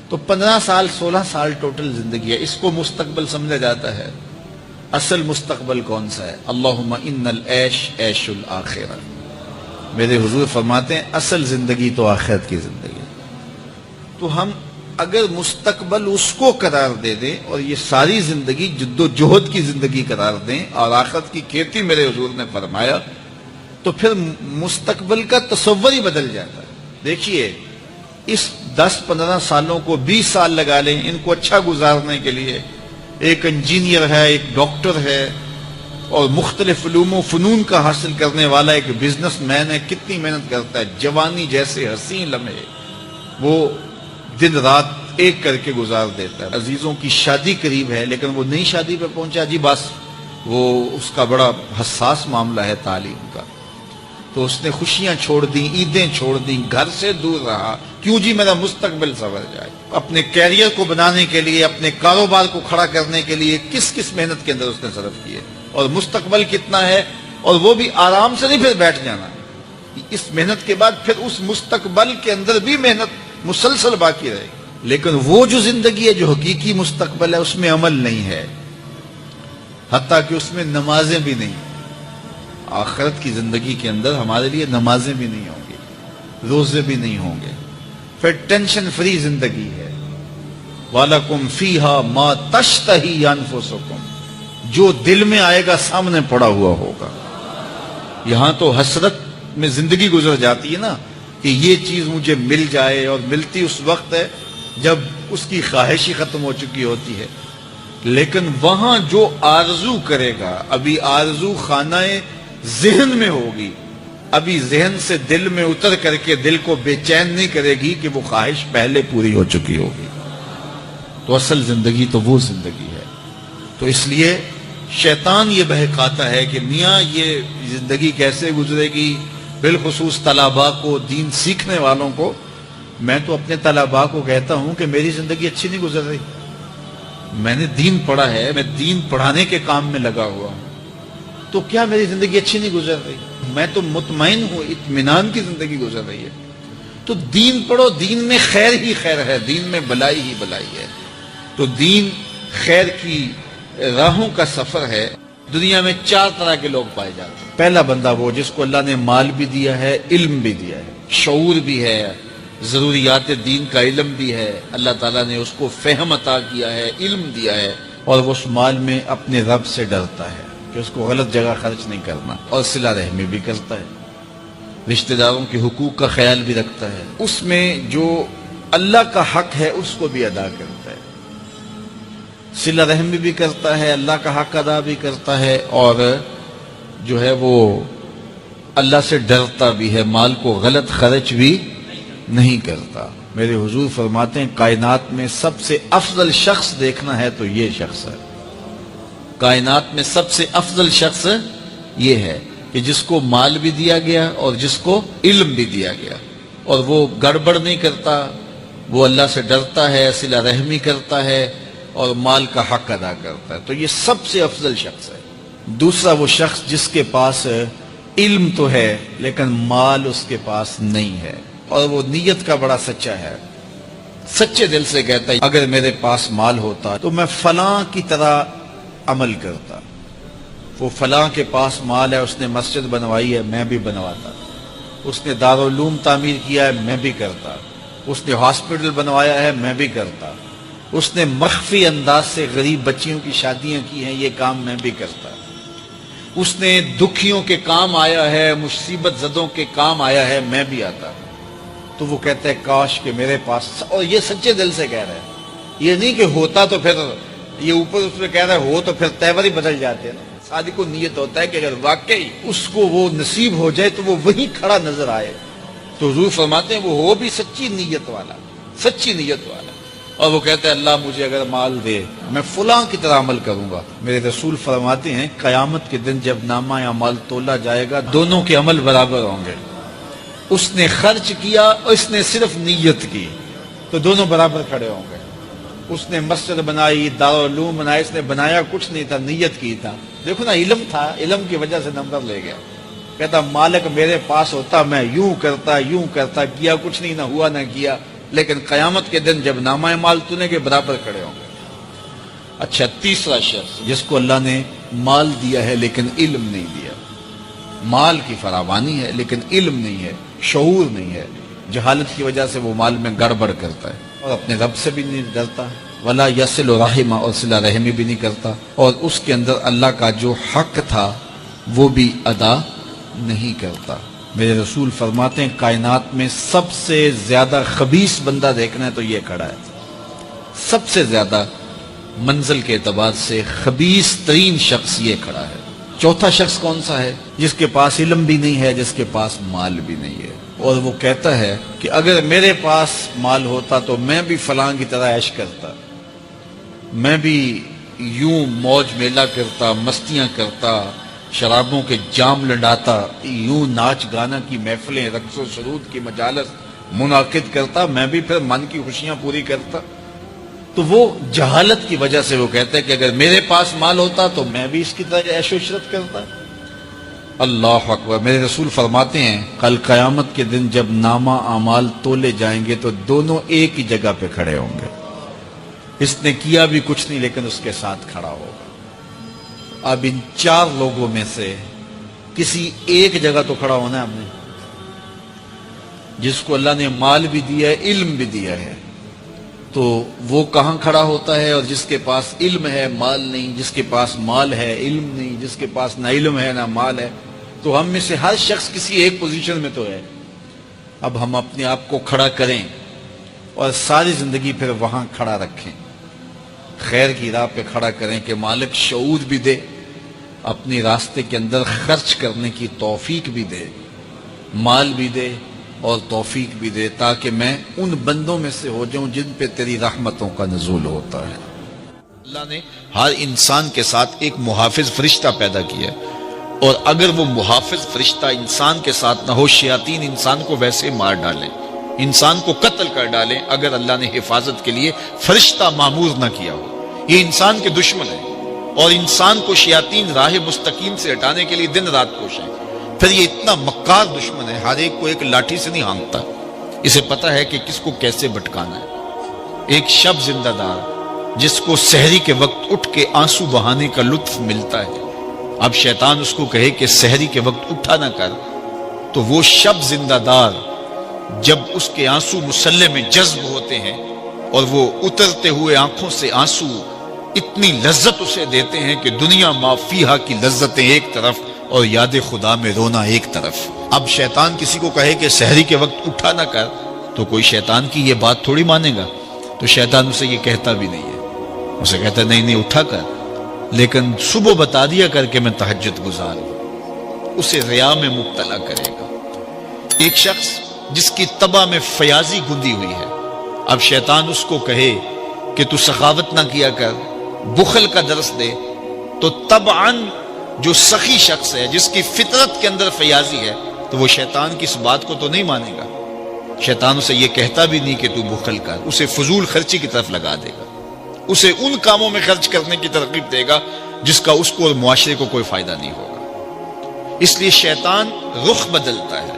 تو 15 سال 16 سال ٹوٹل زندگی ہے، اس کو مستقبل سمجھا جاتا ہے۔ اصل مستقبل کون سا ہے؟ اللہم ان العیش عیش الآخرہ۔ میرے حضور فرماتے ہیں اصل زندگی تو آخرت کی زندگی۔ تو ہم اگر مستقبل اس کو قرار دے دیں اور یہ ساری زندگی جد و جہد کی زندگی قرار دیں اور آخرت کی کھیتی میرے حضور نے فرمایا، تو پھر مستقبل کا تصور ہی بدل جاتا ہے۔ دیکھیے اس 10-15 سالوں کو 20 سال لگا لیں ان کو اچھا گزارنے کے لیے۔ ایک انجینئر ہے، ایک ڈاکٹر ہے، اور مختلف علوم و فنون کا حاصل کرنے والا ایک بزنس مین ہے، کتنی محنت کرتا ہے، جوانی جیسے حسین لمحے وہ دن رات ایک کر کے گزار دیتا ہے۔ عزیزوں کی شادی قریب ہے لیکن وہ نئی شادی پہ پہنچا جی، بس وہ اس کا بڑا حساس معاملہ ہے تعلیم کا، تو اس نے خوشیاں چھوڑ دیں، عیدیں چھوڑ دیں، گھر سے دور رہا، کیوں جی میرا مستقبل سنور جائے۔ اپنے کیریئر کو بنانے کے لیے، اپنے کاروبار کو کھڑا کرنے کے لیے کس کس محنت کے اندر اس نے صرف کیے، اور مستقبل کتنا ہے، اور وہ بھی آرام سے نہیں پھر بیٹھ جانا، اس محنت کے بعد پھر اس مستقبل کے اندر بھی محنت مسلسل باقی رہے گی۔ لیکن وہ جو زندگی ہے جو حقیقی مستقبل ہے اس میں عمل نہیں ہے، حتیٰ کہ اس میں نمازیں بھی نہیں۔ آخرت کی زندگی کے اندر ہمارے لیے نمازیں بھی نہیں ہوں گی، روزے بھی نہیں ہوں گے، پھر ٹینشن فری زندگی ہے۔ وَلَكُمْ فِيهَا مَا تَشْتَهِي أَنفُسُكُمْ، جو دل میں آئے گا سامنے پڑا ہوا ہوگا۔ یہاں تو حسرت میں زندگی گزر جاتی ہے نا کہ یہ چیز مجھے مل جائے، اور ملتی اس وقت ہے جب اس کی خواہش ہی ختم ہو چکی ہوتی ہے۔ لیکن وہاں جو آرزو کرے گا، ابھی آرزو خانہ ذہن میں ہوگی، ابھی ذہن سے دل میں اتر کر کے دل کو بے چین نہیں کرے گی کہ وہ خواہش پہلے پوری ہو چکی ہوگی۔ تو اصل زندگی تو وہ زندگی ہے۔ تو اس لیے شیطان یہ بہکاتا ہے کہ میاں یہ زندگی کیسے گزرے گی، بالخصوص طلباء کو، دین سیکھنے والوں کو۔ میں تو اپنے طلباء کو کہتا ہوں کہ میری زندگی اچھی نہیں گزر رہی، میں نے دین پڑھا ہے، میں دین پڑھانے کے کام میں لگا ہوا ہوں، تو کیا میری زندگی اچھی نہیں گزر رہی؟ میں تو مطمئن ہوں، اطمینان کی زندگی گزر رہی ہے۔ تو دین پڑھو، دین میں خیر ہی خیر ہے، دین میں بلائی ہی بلائی ہے۔ تو دین خیر کی راہوں کا سفر ہے۔ دنیا میں 4 طرح کے لوگ پائے جاتے ہیں۔ پہلا بندہ وہ جس کو اللہ نے مال بھی دیا ہے، علم بھی دیا ہے، شعور بھی ہے، ضروریات دین کا علم بھی ہے، اللہ تعالیٰ نے اس کو فہم عطا کیا ہے، علم دیا ہے، اور وہ اس مال میں اپنے رب سے ڈرتا ہے کہ اس کو غلط جگہ خرچ نہیں کرنا، اور صلہ رحمی بھی کرتا ہے، رشتہ داروں کے حقوق کا خیال بھی رکھتا ہے، اس میں جو اللہ کا حق ہے اس کو بھی ادا کرتا ہے، صلہ رحمی بھی کرتا ہے، اللہ کا حق ادا بھی کرتا ہے، اور جو ہے وہ اللہ سے ڈرتا بھی ہے، مال کو غلط خرچ بھی نہیں کرتا۔ میرے حضور فرماتے ہیں کائنات میں سب سے افضل شخص دیکھنا ہے تو یہ شخص ہے، کائنات میں سب سے افضل شخص یہ ہے کہ جس کو مال بھی دیا گیا اور جس کو علم بھی دیا گیا، اور وہ گڑبڑ نہیں کرتا، وہ اللہ سے ڈرتا ہے، صلہ رحمی کرتا ہے اور مال کا حق ادا کرتا ہے، تو یہ سب سے افضل شخص ہے۔ دوسرا وہ شخص جس کے پاس علم تو ہے لیکن مال اس کے پاس نہیں ہے، اور وہ نیت کا بڑا سچا ہے، سچے دل سے کہتا ہے اگر میرے پاس مال ہوتا تو میں فلاں کی طرح عمل کرتا، وہ فلاں کے پاس مال ہے، اس نے مسجد بنوائی ہے، میں بھی بنواتا، اس نے دارالعلوم تعمیر کیا ہے، میں بھی کرتا، اس نے ہاسپٹل بنوایا ہے، میں بھی کرتا، اس نے مخفی انداز سے غریب بچیوں کی شادیاں کی ہیں، یہ کام میں بھی کرتا، اس نے دکھیوں کے کام آیا ہے، مصیبت زدوں کے کام آیا ہے، میں بھی آتا۔ تو وہ کہتا ہے کاش کہ میرے پاس، اور یہ سچے دل سے کہہ رہا ہے، یہ نہیں کہ ہوتا تو پھر یہ اوپر اس میں کہہ رہا ہے ہو تو پھر تیور ہی بدل جاتے ہیں نا۔ صادق کو نیت ہوتا ہے کہ اگر واقعی اس کو وہ نصیب ہو جائے تو وہ وہیں کھڑا نظر آئے، تو حضور فرماتے ہیں وہ ہو بھی سچی نیت والا، سچی نیت والا، اور وہ کہتا ہے اللہ مجھے اگر مال دے میں فلاں کی طرح عمل کروں گا۔ میرے رسول فرماتے ہیں قیامت کے دن جب نامہ یا مال تولا جائے گا دونوں کے عمل برابر ہوں گے، اس نے خرچ کیا اور اس نے صرف نیت کی تو دونوں برابر کھڑے ہوں گے۔ اس نے مسجد بنائی، دارالعلوم بنایا، اس نے بنایا کچھ نہیں تھا، نیت کی تھا، دیکھو نا علم تھا، علم کی وجہ سے نمبر لے گیا۔ کہتا مالک میرے پاس ہوتا میں یوں کرتا، کیا کچھ نہیں، نہ ہوا نہ کیا، لیکن قیامت کے دن جب نامہ مال تونے کے برابر کھڑے ہوں گے۔ اچھا، تیسرا شخص جس کو اللہ نے مال دیا ہے لیکن علم نہیں دیا، مال کی فراوانی ہے لیکن علم نہیں ہے، شعور نہیں ہے، جہالت کی وجہ سے وہ مال میں گڑبڑ کرتا ہے اور اپنے رب سے بھی نہیں ڈرتا، ولا یصل رحمہ، اور صلہ رحمی بھی نہیں کرتا، اور اس کے اندر اللہ کا جو حق تھا وہ بھی ادا نہیں کرتا۔ میرے رسول فرماتے ہیں کائنات میں سب سے زیادہ خبیث بندہ دیکھنا ہے تو یہ کھڑا ہے، سب سے زیادہ منزل کے اعتبار سے خبیث ترین شخص یہ کھڑا ہے۔ چوتھا شخص کون سا ہے؟ جس کے پاس علم بھی نہیں ہے، جس کے پاس مال بھی نہیں ہے، اور وہ کہتا ہے کہ اگر میرے پاس مال ہوتا تو میں بھی فلاں کی طرح عیش کرتا، میں بھی یوں موج میلہ کرتا، مستیاں کرتا، شرابوں کے جام لڑاتا، یوں ناچ گانا کی محفلیں، رقص و سرود کی مجالس منعقد کرتا، میں بھی پھر من کی خوشیاں پوری کرتا۔ تو وہ جہالت کی وجہ سے وہ کہتا ہے کہ اگر میرے پاس مال ہوتا تو میں بھی اس کی طرح عیش و عشرت کرتا۔ اللہ اکبر۔ میرے رسول فرماتے ہیں کل قیامت کے دن جب نامہ اعمال تولے جائیں گے تو دونوں ایک ہی جگہ پہ کھڑے ہوں گے، اس نے کیا بھی کچھ نہیں لیکن اس کے ساتھ کھڑا ہوگا۔ اب ان چار لوگوں میں سے کسی ایک جگہ تو کھڑا ہونا ہے ہم نے، جس کو اللہ نے مال بھی دیا ہے، علم بھی دیا ہے، تو وہ کہاں کھڑا ہوتا ہے؟ اور جس کے پاس علم ہے مال نہیں، جس کے پاس مال ہے علم نہیں، جس کے پاس نہ علم ہے نہ مال ہے، تو ہم میں سے ہر شخص کسی ایک پوزیشن میں تو ہے۔ اب ہم اپنے آپ کو کھڑا کریں اور ساری زندگی پھر وہاں کھڑا رکھیں، خیر کی راہ پہ کھڑا کریں کہ مالک شعور بھی دے، اپنے راستے کے اندر خرچ کرنے کی توفیق بھی دے، مال بھی دے اور توفیق بھی دے، تاکہ میں ان بندوں میں سے ہو جاؤں جن پہ تیری رحمتوں کا نزول ہوتا ہے۔ اللہ نے ہر انسان کے ساتھ ایک محافظ فرشتہ پیدا کیا ہے، اور اگر وہ محافظ فرشتہ انسان کے ساتھ نہ ہو، شیاطین انسان کو ویسے مار ڈالیں، انسان کو قتل کر ڈالیں اگر اللہ نے حفاظت کے لیے فرشتہ معمور نہ کیا ہو۔ یہ انسان کے دشمن ہیں اور انسان کو شیاطین راہ مستقیم سے ہٹانے کے لیے دن رات کوشیں۔ پھر یہ اتنا مکار دشمن ہے، ہر ایک کو ایک لاٹھی سے نہیں ہانکتا، اسے پتا ہے کہ کس کو کیسے بھٹکانا ہے۔ ایک شب زندہ دار جس کو سحری کے وقت اٹھ کے آنسو بہانے کا لطف ملتا ہے، اب شیطان اس کو کہے کہ سحری کے وقت اٹھا نہ کر، تو وہ شب زندہ دار جب اس کے آنسو مسلح میں جذب ہوتے ہیں اور وہ اترتے ہوئے آنکھوں سے آنسو اتنی لذت اسے دیتے ہیں کہ دنیا ما فیہا کی لذتیں ایک طرف اور یاد خدا میں رونا ایک طرف۔ اب شیطان کسی کو کہے کہ سحری کے وقت اٹھا نہ کر، تو کوئی شیطان کی یہ بات تھوڑی مانے گا، تو شیطان اسے یہ کہتا بھی نہیں ہے، اسے کہتا نہیں اٹھا کر، لیکن صبح بتا دیا کر کہ میں تہجد گزار ہوں، اسے ریا میں مبتلا کرے گا۔ ایک شخص جس کی طبع میں فیاضی گندی ہوئی ہے، اب شیطان اس کو کہے کہ تو سخاوت نہ کیا کر، بخل کا درس دے، تو طبعاً جو سخی شخص ہے، جس کی فطرت کے اندر فیاضی ہے، تو وہ شیطان کی اس بات کو تو نہیں مانے گا. شیطان اسے یہ کہتا بھی نہیں کہ تو بخل کر، اسے فضول خرچی کی طرف لگا دے گا، اسے ان کاموں میں خرچ کرنے کی ترغیب دے گا جس کا اس کو اور معاشرے کو کوئی فائدہ نہیں ہوگا. اس لیے شیطان رخ بدلتا ہے.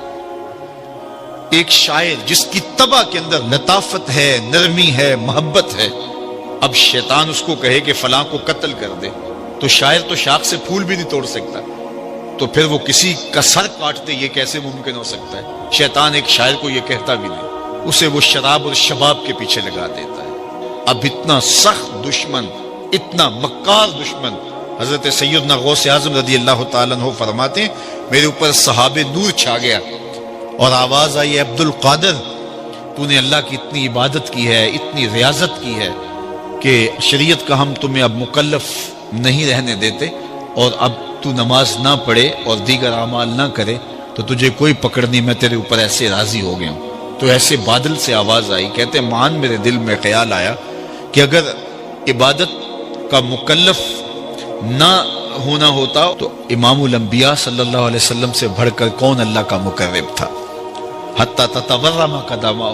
ایک شاعر جس کی طبع کے اندر لطافت ہے، نرمی ہے، محبت ہے، اب شیطان اس کو کہے کہ فلاں کو قتل کر دے، تو شاعر تو شاخ سے پھول بھی نہیں توڑ سکتا، تو پھر وہ کسی کا سر کاٹ دے، یہ کیسے ممکن ہو سکتا ہے؟ شیطان ایک شاعر کو یہ کہتا بھی نہیں، اسے وہ شراب اور شباب کے پیچھے لگا دیتا ہے. اب اتنا سخت دشمن، اتنا مکار دشمن، حضرت سیدنا غوث اعظم رضی اللہ تعالیٰ عنہ فرماتے ہیں میرے اوپر صحاب نور چھا گیا اور آواز آئی، عبد القادر تو نے اللہ کی اتنی عبادت کی ہے، اتنی ریاضت کی ہے کہ شریعت کا ہم تمہیں اب مکلف نہیں رہنے دیتے، اور اب تو نماز نہ پڑھے اور دیگر اعمال نہ کرے تو تجھے کوئی پکڑ نہیں، میں تیرے اوپر ایسے راضی ہو گیا ہوں. تو ایسے بادل سے آواز آئی، کہتے مان میرے دل میں خیال آیا کہ اگر عبادت کا مکلف نہ ہونا ہوتا تو امام الانبیاء صلی اللہ علیہ وسلم سے بڑھ کر کون اللہ کا مقرب تھا. حتی تتورم قدمہ،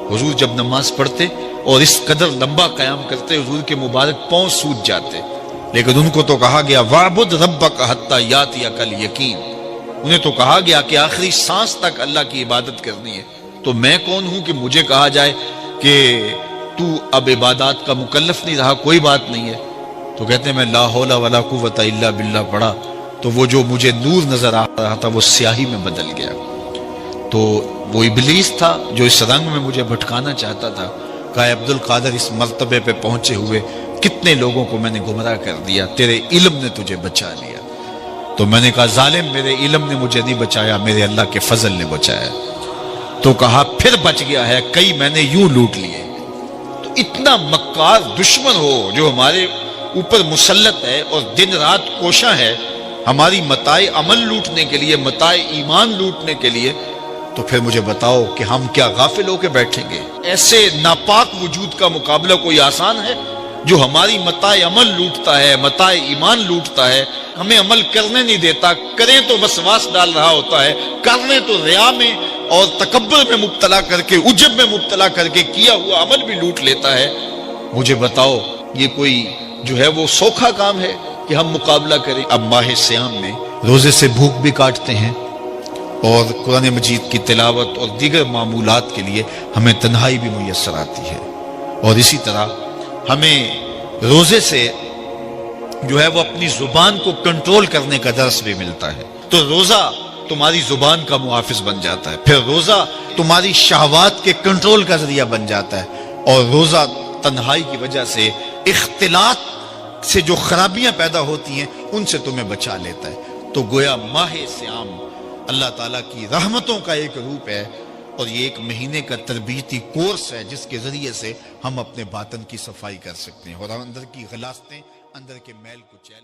حضور جب نماز پڑھتے اور اس قدر لمبا قیام کرتے حضور کے مبارک پاؤں سوج جاتے، لیکن ان کو تو کہا گیا وَعْبُدْ رَبَّكَ حَتَّى يَأْتِيَكَ الْيَقِينُ، انہیں تو کہا گیا کہ آخری سانس تک اللہ کی عبادت کرنی ہے. تو میں کون ہوں کہ مجھے کہا جائے کہ تو اب عبادات کا مکلف نہیں رہا، کوئی بات نہیں ہے. تو کہتے ہیں میں لا حول ولا قوت الا باللہ پڑھا تو وہ جو مجھے نور نظر آ رہا تھا وہ سیاہی میں بدل گیا. تو وہ ابلیس تھا جو اس رنگ میں مجھے بھٹکانا چاہتا تھا. کہا عبد القادر اس مرتبے پہ پہنچے ہوئے کتنے لوگوں کو میں نے گمراہ کر دیا، تیرے علم نے تجھے بچا لیا. تو میں نے کہا ظالم میرے علم نے مجھے نہیں بچایا، میرے اللہ کے فضل نے بچایا. تو کہا پھر بچ گیا ہے، کئی میں نے یوں لوٹ لیے. تو اتنا مکار دشمن ہو جو ہمارے اوپر مسلط ہے اور دن رات کوشاں ہے ہماری متاع عمل لوٹنے کے لیے، متاع ایمان لوٹنے کے لیے، تو پھر مجھے بتاؤ کہ ہم کیا غافل ہو کے بیٹھیں گے؟ ایسے ناپاک وجود کا مقابلہ کوئی آسان ہے جو ہماری متاع عمل لوٹتا ہے، متاع ایمان لوٹتا ہے، ہمیں عمل کرنے نہیں دیتا، کریں تو وسواس ڈال رہا ہوتا ہے، کرنے تو ریا میں اور تکبر میں مبتلا کر کے، عجب میں مبتلا کر کے کیا ہوا عمل بھی لوٹ لیتا ہے. مجھے بتاؤ یہ کوئی جو ہے وہ سوکھا کام ہے کہ ہم مقابلہ کریں؟ اب ماہ سیام میں روزے سے بھوک بھی کاٹتے ہیں اور قرآن مجید کی تلاوت اور دیگر معمولات کے لیے ہمیں تنہائی بھی میسر آتی ہے، اور اسی طرح ہمیں روزے سے جو ہے وہ اپنی زبان کو کنٹرول کرنے کا درس بھی ملتا ہے. تو روزہ تمہاری زبان کا محافظ بن جاتا ہے، پھر روزہ تمہاری شہوات کے کنٹرول کا ذریعہ بن جاتا ہے، اور روزہ تنہائی کی وجہ سے اختلاط سے جو خرابیاں پیدا ہوتی ہیں ان سے تمہیں بچا لیتا ہے. تو گویا ماہ سیام اللہ تعالیٰ کی رحمتوں کا ایک روپ ہے، اور یہ ایک مہینے کا تربیتی کورس ہے جس کے ذریعے سے ہم اپنے باطن کی صفائی کر سکتے ہیں اور اندر کی غلاستیں، اندر کے میل کو چیل